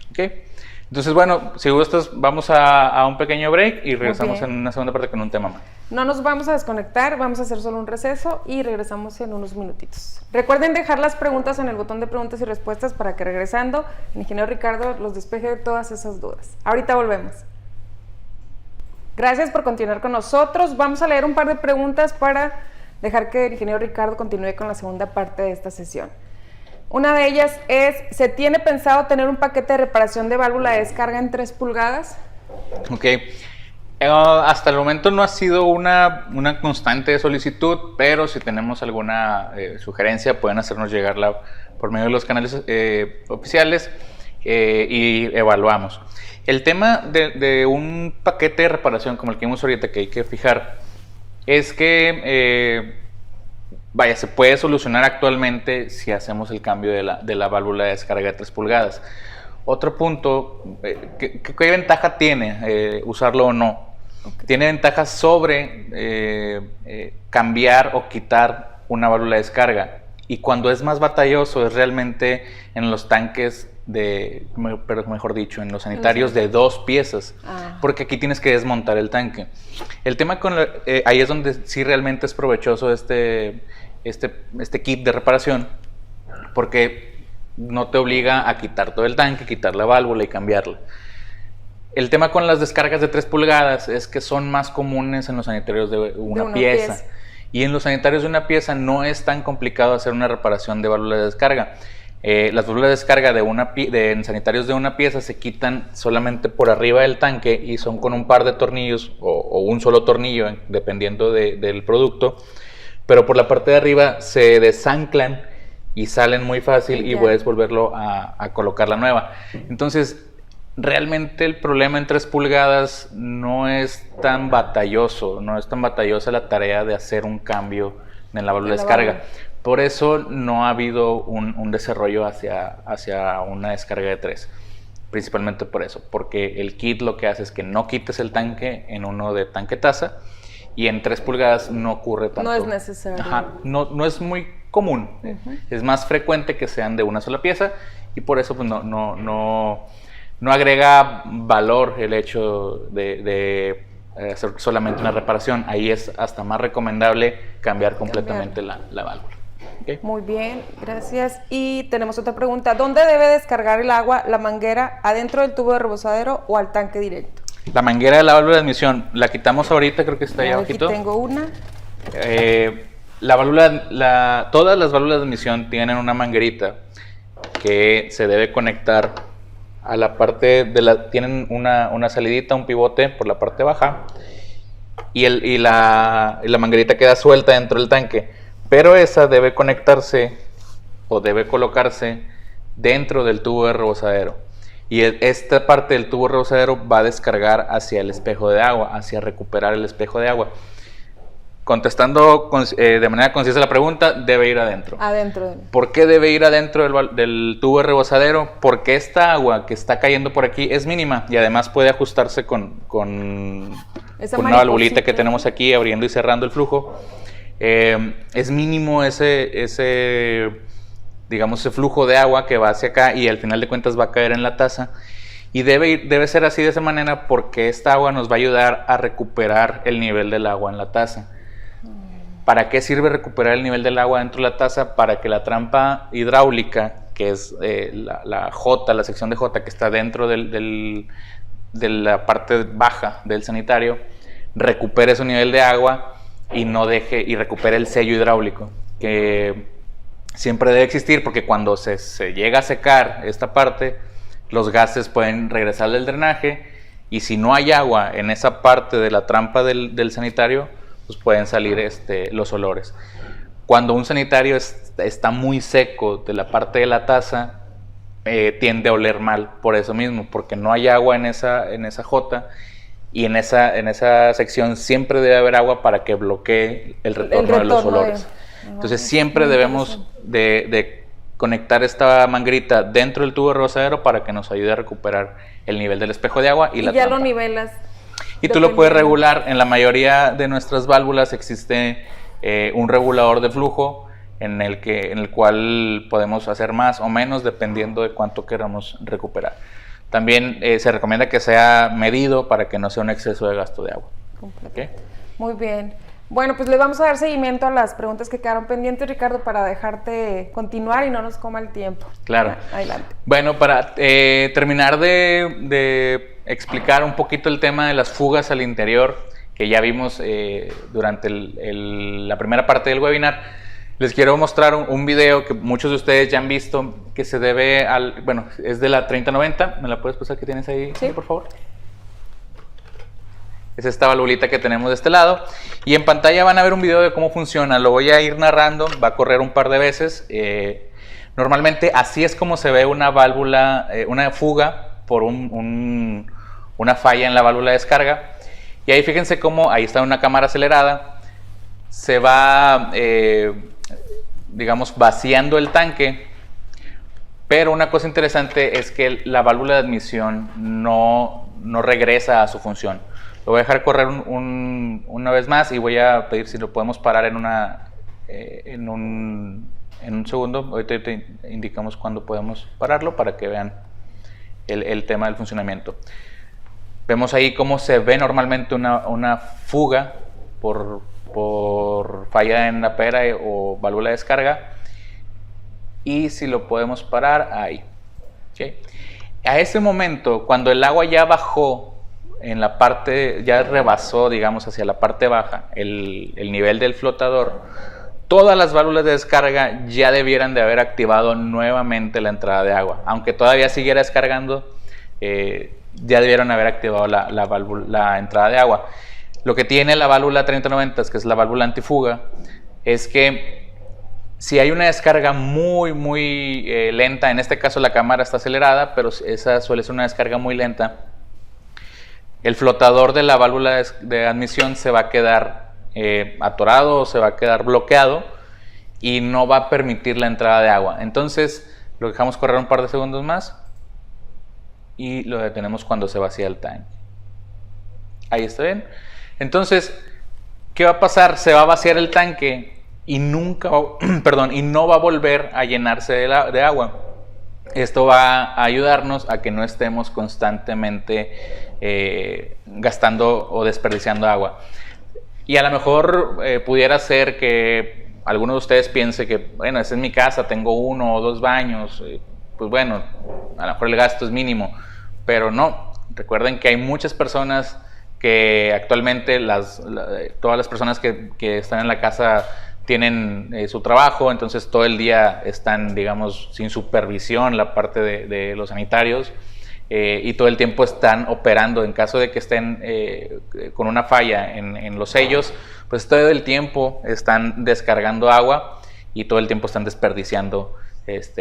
¿Okay? Entonces, bueno, si gustas, vamos a un pequeño break y regresamos en una segunda parte con un tema más. No nos vamos a desconectar, vamos a hacer solo un receso y regresamos en unos minutitos. Recuerden dejar las preguntas en el botón de preguntas y respuestas para que regresando, el ingeniero Ricardo los despeje de todas esas dudas. Ahorita volvemos. Gracias por continuar con nosotros. Vamos a leer un par de preguntas para dejar que el ingeniero Ricardo continúe con la segunda parte de esta sesión. Una de ellas es, ¿se tiene pensado tener un paquete de reparación de válvula de descarga en 3 pulgadas? Ok. Hasta el momento no ha sido una constante solicitud, pero si tenemos alguna sugerencia pueden hacernos llegarla por medio de los canales oficiales y evaluamos. El tema de un paquete de reparación como el que vimos ahorita que hay que fijar es que se puede solucionar actualmente si hacemos el cambio de la válvula de descarga de 3 pulgadas. Otro punto, ¿qué ventaja tiene usarlo o no? Okay. Tiene ventajas sobre cambiar o quitar una válvula de descarga. Y cuando es más batalloso es realmente en los tanques pero mejor dicho, en los sanitarios de 2 piezas. Porque aquí tienes que desmontar el tanque. El tema ahí es donde sí realmente es provechoso este kit de reparación, porque no te obliga a quitar todo el tanque, quitar la válvula y cambiarla. El tema con las descargas de 3 pulgadas es que son más comunes en los sanitarios de una pieza. Y en los sanitarios de una pieza no es tan complicado hacer una reparación de válvula de descarga. Las válvulas de descarga en sanitarios de una pieza se quitan solamente por arriba del tanque y son con un par de tornillos o un solo tornillo, dependiendo del producto. Pero por la parte de arriba se desanclan y salen muy fácil y puedes volverlo a colocar la nueva. Entonces, realmente el problema en 3 pulgadas no es tan batallosa la tarea de hacer un cambio en la válvula de descarga. Por eso no ha habido un desarrollo hacia una descarga de 3. Principalmente por eso, porque el kit lo que hace es que no quites el tanque en uno de tanque taza y en 3 pulgadas no ocurre tanto. No es necesario. Ajá, no es muy común. Es más frecuente que sean de una sola pieza y por eso pues, no agrega valor el hecho de hacer solamente una reparación. Ahí es hasta más recomendable cambiar completamente la válvula. ¿Okay? Muy bien, gracias. Y tenemos otra pregunta. ¿Dónde debe descargar el agua, la manguera, adentro del tubo de rebosadero o al tanque directo? La manguera de la válvula de admisión, la quitamos ahorita, creo que está ahí abajito. Aquí tengo una. Todas las válvulas de admisión tienen una manguerita que se debe conectar a la parte tienen una salidita, un pivote por la parte baja y la manguerita queda suelta dentro del tanque. Pero esa debe conectarse o debe colocarse dentro del tubo de rebosadero. Y esta parte del tubo rebosadero va a descargar hacia el espejo de agua, hacia recuperar el espejo de agua. Contestando de manera concisa la pregunta, debe ir adentro. Adentro. ¿Por qué debe ir adentro del tubo rebosadero? Porque esta agua que está cayendo por aquí es mínima y además puede ajustarse con una valvulita que tenemos aquí abriendo y cerrando el flujo. Es mínimo ese flujo de agua que va hacia acá y al final de cuentas va a caer en la taza. Y debe ser así de esa manera porque esta agua nos va a ayudar a recuperar el nivel del agua en la taza. ¿Para qué sirve recuperar el nivel del agua dentro de la taza? Para que la trampa hidráulica, que es la sección de J que está dentro de la parte baja del sanitario, recupere su nivel de agua y recupere el sello hidráulico, que siempre debe existir porque cuando se llega a secar esta parte, los gases pueden regresar del drenaje y si no hay agua en esa parte de la trampa del sanitario, pues pueden salir los olores. Cuando un sanitario está muy seco de la parte de la taza, tiende a oler mal por eso mismo, porque no hay agua en esa J y en esa sección siempre debe haber agua para que bloquee el retorno de los olores. Entonces siempre debemos de conectar esta manguerita dentro del tubo rebosadero para que nos ayude a recuperar el nivel del espejo de agua y la trampa. Ya lo nivelas. Y tú lo puedes regular. En la mayoría de nuestras válvulas existe un regulador de flujo en el cual podemos hacer más o menos dependiendo de cuánto queramos recuperar. También se recomienda que sea medido para que no sea un exceso de gasto de agua. ¿Okay? Muy bien. Bueno, pues les vamos a dar seguimiento a las preguntas que quedaron pendientes, Ricardo, para dejarte continuar y no nos coma el tiempo. Claro. Adelante. Bueno, para terminar de explicar un poquito el tema de las fugas al interior, que ya vimos durante la primera parte del webinar, les quiero mostrar un video que muchos de ustedes ya han visto, que se debe es de la 3090. ¿Me la puedes pasar que tienes ahí, sí, por favor? Es esta valvulita que tenemos de este lado. Y en pantalla van a ver un video de cómo funciona. Lo voy a ir narrando, va a correr un par de veces. Normalmente así es como se ve una válvula, una fuga por una falla en la válvula de descarga. Y ahí fíjense cómo ahí está una cámara acelerada. Se va, vaciando el tanque. Pero una cosa interesante es que la válvula de admisión no regresa a su función. Lo voy a dejar correr una vez más y voy a pedir si lo podemos parar en un segundo. Ahorita te indicamos cuándo podemos pararlo para que vean el tema del funcionamiento. Vemos ahí cómo se ve normalmente una fuga por falla en la pera o válvula de descarga. Y si lo podemos parar ahí. ¿Okay? A ese momento, cuando el agua ya bajó, en la parte, ya rebasó, digamos, hacia la parte baja, el nivel del flotador, todas las válvulas de descarga ya debieran de haber activado nuevamente la entrada de agua. Aunque todavía siguiera descargando, ya debieron haber activado la entrada de agua. Lo que tiene la válvula 3090, que es la válvula antifuga, es que si hay una descarga muy, muy lenta, en este caso la cámara está acelerada, pero esa suele ser una descarga muy lenta, el flotador de la válvula de admisión se va a quedar atorado o se va a quedar bloqueado y no va a permitir la entrada de agua. Entonces lo dejamos correr un par de segundos más y lo detenemos cuando se vacía el tanque. Ahí está bien. Entonces, ¿qué va a pasar? Se va a vaciar el tanque y no va a volver a llenarse de agua. Esto va a ayudarnos a que no estemos constantemente gastando o desperdiciando agua. Y a lo mejor pudiera ser que alguno de ustedes piense que, bueno, es en mi casa, tengo 1 o 2 baños, pues bueno, a lo mejor el gasto es mínimo, pero no. Recuerden que hay muchas personas que actualmente, todas las personas que están en la casa tienen su trabajo, entonces todo el día están, digamos, sin supervisión la parte de los sanitarios y todo el tiempo están operando. En caso de que estén con una falla en los sellos, pues todo el tiempo están descargando agua y todo el tiempo están desperdiciando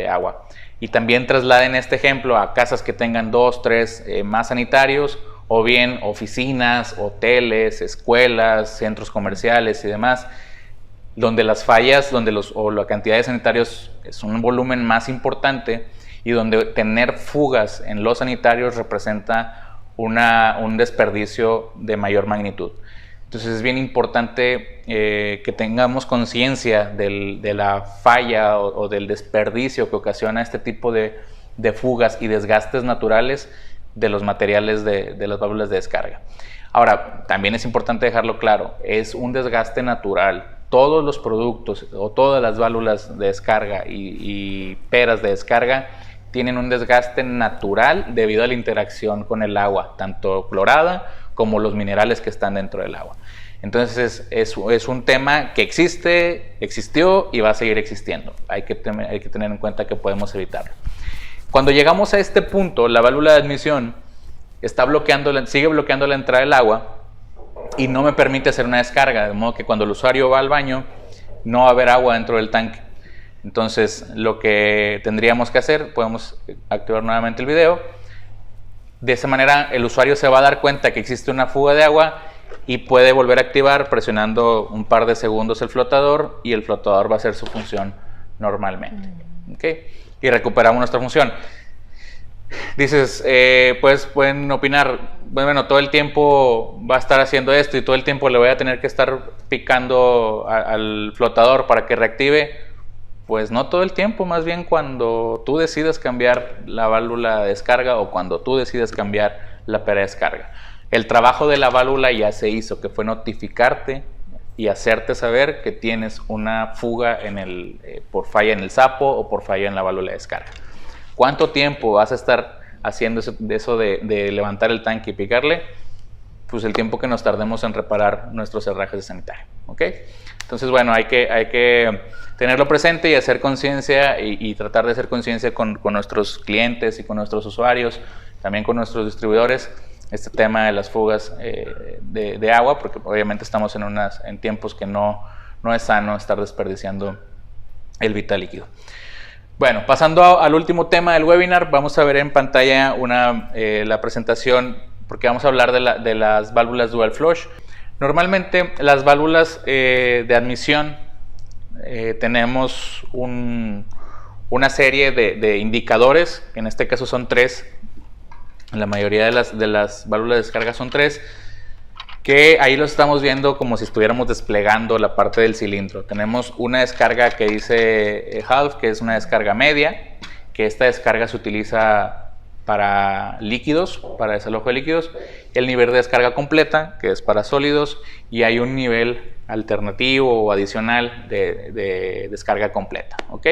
agua. Y también trasladen este ejemplo a casas que tengan 2, 3 más sanitarios, o bien oficinas, hoteles, escuelas, centros comerciales y demás, donde las fallas, o la cantidad de sanitarios es un volumen más importante y donde tener fugas en los sanitarios representa un desperdicio de mayor magnitud. Entonces es bien importante que tengamos conciencia de la falla o del desperdicio que ocasiona este tipo de fugas y desgastes naturales de los materiales de las válvulas de descarga. Ahora, también es importante dejarlo claro, es un desgaste natural. Todos los productos o todas las válvulas de descarga y peras de descarga tienen un desgaste natural debido a la interacción con el agua, tanto clorada como los minerales que están dentro del agua. Entonces es un tema que existió y va a seguir existiendo. Hay que tener en cuenta que podemos evitarlo. Cuando llegamos a este punto, la válvula de admisión sigue bloqueando la entrada del agua y no me permite hacer una descarga, de modo que cuando el usuario va al baño no va a haber agua dentro del tanque. Entonces lo que tendríamos que hacer, podemos activar nuevamente el video. De esa manera el usuario se va a dar cuenta que existe una fuga de agua y puede volver a activar presionando un par de segundos el flotador y el flotador va a hacer su función normalmente. ¿Okay? Y recuperamos nuestra función. Dices, pues pueden opinar, bueno, todo el tiempo va a estar haciendo esto y todo el tiempo le voy a tener que estar picando al flotador para que reactive. Pues no todo el tiempo, más bien cuando tú decides cambiar la válvula de descarga o cuando tú decides cambiar la pera de descarga. El trabajo de la válvula ya se hizo, que fue notificarte y hacerte saber que tienes una fuga por falla en el sapo o por falla en la válvula de descarga. ¿Cuánto tiempo vas a estar haciendo eso de levantar el tanque y picarle? Pues el tiempo que nos tardemos en reparar nuestros herrajes de sanitario. ¿Okay? Entonces, bueno, hay que tenerlo presente y hacer conciencia y tratar de hacer conciencia con nuestros clientes y con nuestros usuarios, también con nuestros distribuidores, este tema de las fugas de agua, porque obviamente estamos en tiempos que no es sano estar desperdiciando el vital líquido. Bueno, pasando al último tema del webinar, vamos a ver en pantalla la presentación, porque vamos a hablar de las válvulas dual flush. Normalmente las válvulas de admisión tenemos una serie de indicadores, en este caso son 3. La mayoría de las válvulas de descarga son 3, que ahí los estamos viendo como si estuviéramos desplegando la parte del cilindro. Tenemos una descarga que dice half, que es una descarga media, que esta descarga se utiliza para líquidos, para desalojo de líquidos, el nivel de descarga completa, que es para sólidos, y hay un nivel alternativo o adicional de descarga completa. ¿Ok?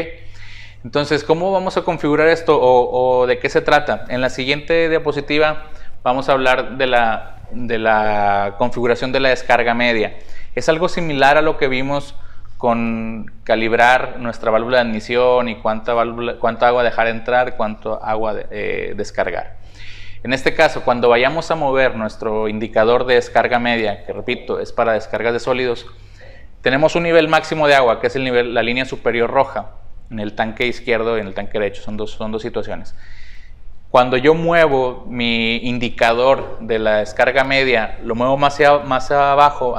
Entonces, ¿cómo vamos a configurar esto o de qué se trata? En la siguiente diapositiva vamos a hablar de la configuración de la descarga media. Es algo similar a lo que vimos con calibrar nuestra válvula de admisión y cuánta agua dejar entrar, cuánto agua descargar. En este caso, cuando vayamos a mover nuestro indicador de descarga media, que repito, es para descargas de sólidos, tenemos un nivel máximo de agua, que es la línea superior roja, en el tanque izquierdo y en el tanque derecho. Son dos situaciones. Cuando yo muevo mi indicador de la descarga media, lo muevo hacia abajo,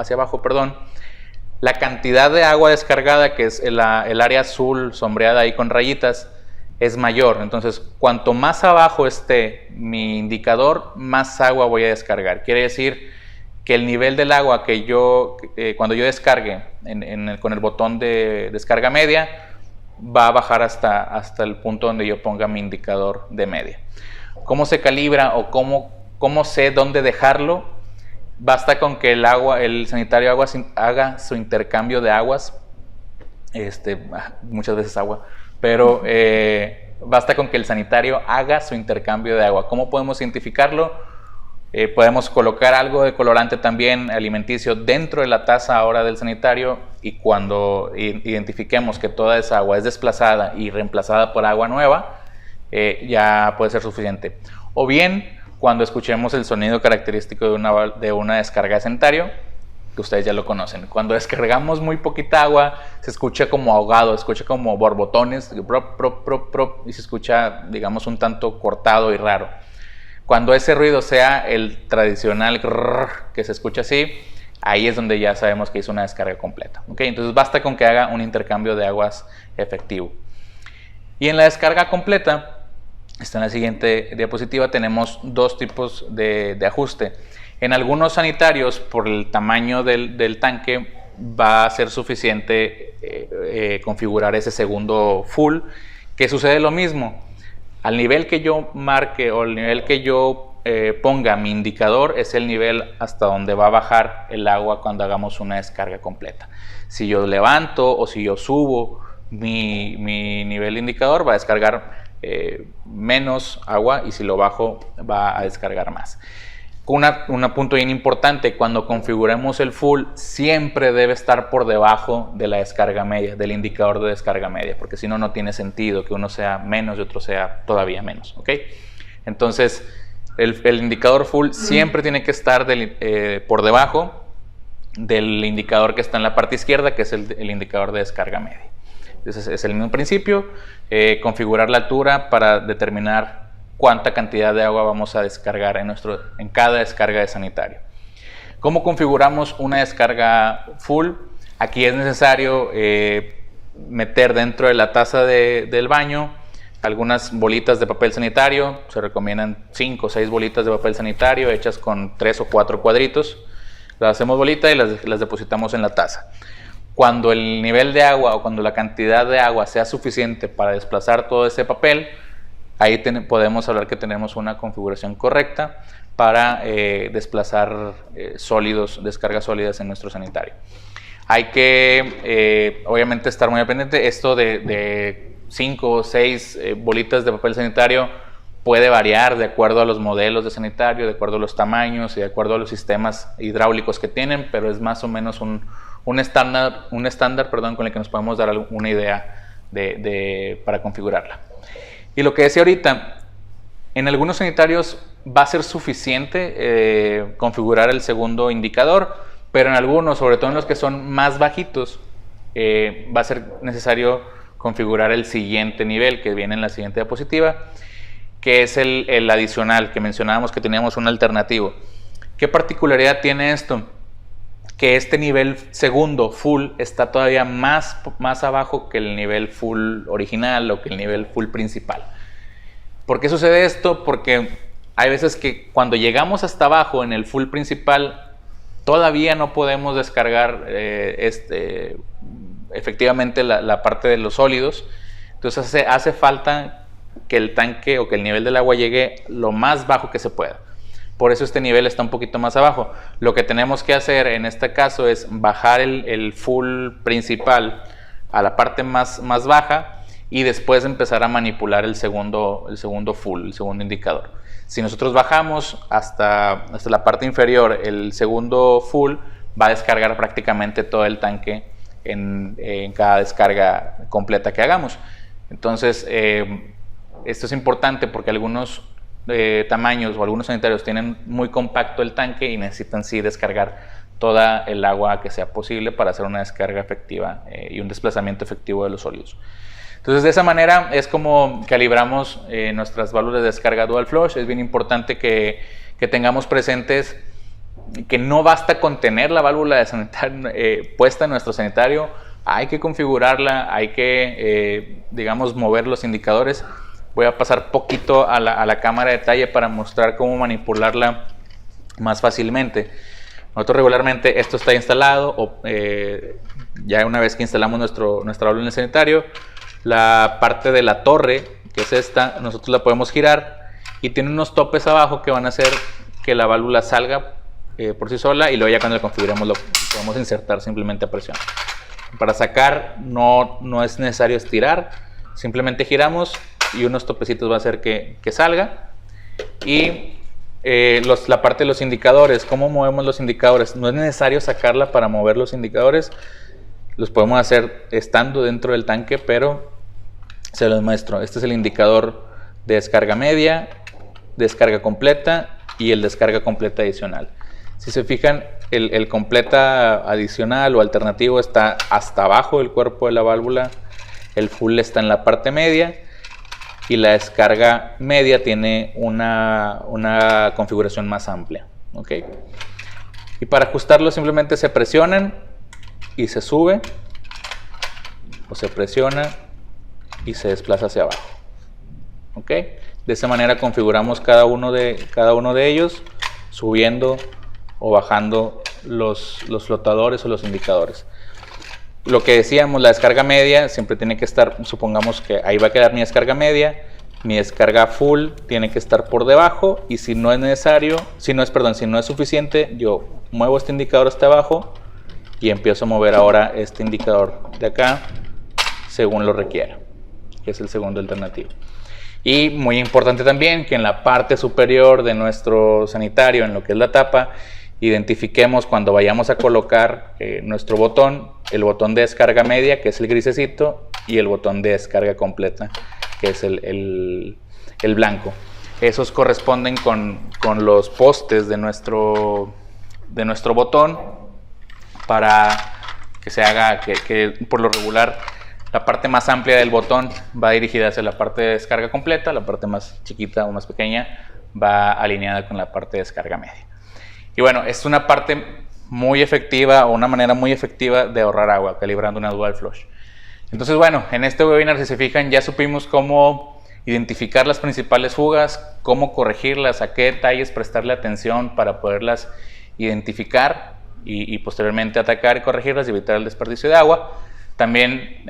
la cantidad de agua descargada, que es el área azul sombreada ahí con rayitas, es mayor. Entonces, cuanto más abajo esté mi indicador, más agua voy a descargar. Quiere decir que el nivel del agua que cuando yo descargue con el botón de descarga media, va a bajar hasta el punto donde yo ponga mi indicador de media. ¿Cómo se calibra o cómo sé dónde dejarlo? Basta con que el sanitario haga su intercambio de aguas, muchas veces agua, pero basta con que el sanitario haga su intercambio de agua. ¿Cómo podemos identificarlo? Podemos colocar algo de colorante también alimenticio dentro de la taza ahora del sanitario, y cuando identifiquemos que toda esa agua es desplazada y reemplazada por agua nueva, ya puede ser suficiente. O bien, cuando escuchemos el sonido característico de una descarga de sanitario, que ustedes ya lo conocen. Cuando descargamos muy poquita agua, se escucha como ahogado, se escucha como borbotones, prop, prop, prop, prop, y se escucha, digamos, un tanto cortado y raro. Cuando ese ruido sea el tradicional que se escucha así, ahí es donde ya sabemos que hizo una descarga completa. ¿Okay? Entonces basta con que haga un intercambio de aguas efectivo. Y en la descarga completa, está en la siguiente diapositiva, tenemos dos tipos de ajuste. En algunos sanitarios, por el tamaño del tanque, va a ser suficiente configurar ese segundo full, que sucede lo mismo. Al nivel que yo marque o al nivel que yo ponga mi indicador es el nivel hasta donde va a bajar el agua cuando hagamos una descarga completa. Si yo levanto o si yo subo mi nivel de indicador, va a descargar menos agua, y si lo bajo va a descargar más. Un punto bien importante: cuando configuremos el full, siempre debe estar por debajo de la descarga media, del indicador de descarga media, porque si no, no tiene sentido que uno sea menos y otro sea todavía menos. ¿Okay? Entonces el indicador full siempre tiene que estar por debajo del indicador que está en la parte izquierda, que es el indicador de descarga media. Entonces es el mismo principio, configurar la altura para determinar cuánta cantidad de agua vamos a descargar en cada descarga de sanitario. ¿Cómo configuramos una descarga full? Aquí es necesario meter dentro de la taza del baño algunas bolitas de papel sanitario. Se recomiendan 5 o 6 bolitas de papel sanitario hechas con 3 o 4 cuadritos. Las hacemos bolita y las depositamos en la taza. Cuando el nivel de agua o cuando la cantidad de agua sea suficiente para desplazar todo ese papel, ahí podemos hablar que tenemos una configuración correcta para desplazar descargas sólidas en nuestro sanitario. Hay que obviamente estar muy pendiente. Esto de 5 o 6 bolitas de papel sanitario puede variar de acuerdo a los modelos de sanitario, de acuerdo a los tamaños y de acuerdo a los sistemas hidráulicos que tienen, pero es más o menos un estándar con el que nos podemos dar una idea para configurarla. Y lo que decía ahorita, en algunos sanitarios va a ser suficiente configurar el segundo indicador, pero en algunos, sobre todo en los que son más bajitos, va a ser necesario configurar el siguiente nivel, que viene en la siguiente diapositiva, que es el adicional, que mencionábamos que teníamos un alternativo. ¿Qué particularidad tiene esto? Que este nivel segundo full está todavía más abajo que el nivel full original o que el nivel full principal. ¿Por qué sucede esto? Porque hay veces que cuando llegamos hasta abajo en el full principal todavía no podemos descargar efectivamente la parte de los sólidos. Entonces hace falta que el tanque o que el nivel del agua llegue lo más bajo que se pueda. Por eso este nivel está un poquito más abajo. Lo que tenemos que hacer en este caso es bajar el full principal a la parte más baja y después empezar a manipular el segundo full, el segundo indicador. Si nosotros bajamos hasta la parte inferior, el segundo full va a descargar prácticamente todo el tanque en cada descarga completa que hagamos. Entonces esto es importante porque algunos tamaños o algunos sanitarios tienen muy compacto el tanque y necesitan sí descargar toda el agua que sea posible para hacer una descarga efectiva y un desplazamiento efectivo de los sólidos. Entonces de esa manera es como calibramos nuestras válvulas de descarga dual flush. Es bien importante que tengamos presentes que no basta con tener la válvula de sanitario puesta en nuestro sanitario, hay que configurarla, hay que digamos mover los indicadores. Voy a pasar poquito a la cámara de detalle para mostrar cómo manipularla más fácilmente. Nosotros regularmente esto está instalado, ya una vez que instalamos nuestra válvula en el sanitario, la parte de la torre, que es esta, nosotros la podemos girar y tiene unos topes abajo que van a hacer que la válvula salga por sí sola, y luego ya cuando la configuremos lo podemos insertar simplemente a presión. Para sacar no es necesario estirar, simplemente giramos y unos topecitos va a hacer que salga. Y la parte de los indicadores, ¿cómo movemos los indicadores? No es necesario sacarla para mover los indicadores, los podemos hacer estando dentro del tanque, pero se los muestro. Este es el indicador de descarga media, descarga completa y el descarga completa adicional. Si se fijan, el completa adicional o alternativo está hasta abajo del cuerpo de la válvula, el full está en la parte media y la descarga media tiene una configuración más amplia. ¿Okay? Y para ajustarlo simplemente se presionan y se sube, o se presiona y se desplaza hacia abajo. ¿Okay? De esa manera configuramos cada uno de ellos, subiendo o bajando los flotadores o los indicadores. Lo que decíamos, la descarga media siempre tiene que estar, supongamos que ahí va a quedar mi descarga media, mi descarga full tiene que estar por debajo, y si no es necesario, si no es suficiente, yo muevo este indicador hasta abajo y empiezo a mover ahora este indicador de acá según lo requiera, que es el segundo alternativo. Y muy importante también que en la parte superior de nuestro sanitario, en lo que es la tapa, identifiquemos cuando vayamos a colocar nuestro botón, el botón de descarga media, que es el grisecito, y el botón de descarga completa, que es el blanco. Esos corresponden con los postes de nuestro botón, para que se haga que por lo regular la parte más amplia del botón va dirigida hacia la parte de descarga completa, la parte más chiquita o más pequeña va alineada con la parte de descarga media. Y bueno, es una parte muy efectiva, o una manera muy efectiva de ahorrar agua calibrando una dual flush. Entonces bueno, en este webinar, si se fijan, ya supimos cómo identificar las principales fugas, cómo corregirlas, a qué detalles prestarle atención para poderlas identificar y posteriormente atacar y corregirlas y evitar el desperdicio de agua. También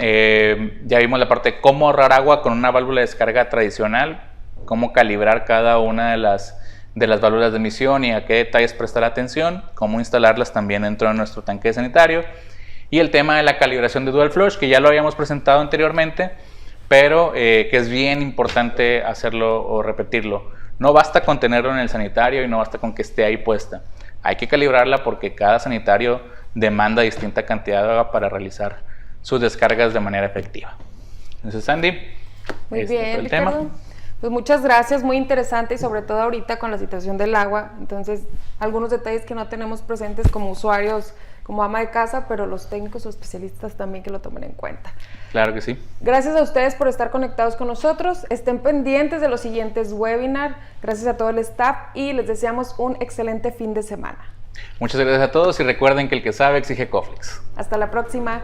ya vimos la parte de cómo ahorrar agua con una válvula de descarga tradicional, cómo calibrar cada una de las válvulas de emisión y a qué detalles prestar atención, cómo instalarlas también dentro de nuestro tanque sanitario, y el tema de la calibración de dual flush, que ya lo habíamos presentado anteriormente, pero que es bien importante hacerlo o repetirlo. No basta con tenerlo en el sanitario y no basta con que esté ahí puesta. Hay que calibrarla porque cada sanitario demanda distinta cantidad de agua para realizar sus descargas de manera efectiva. Entonces, Sandy, muy bien, Ricardo. Pues muchas gracias, muy interesante, y sobre todo ahorita con la situación del agua. Entonces, algunos detalles que no tenemos presentes como usuarios, como ama de casa, pero los técnicos o especialistas también que lo tomen en cuenta. Claro que sí. Gracias a ustedes por estar conectados con nosotros. Estén pendientes de los siguientes webinars. Gracias a todo el staff y les deseamos un excelente fin de semana. Muchas gracias a todos y recuerden que el que sabe exige Coflex. Hasta la próxima.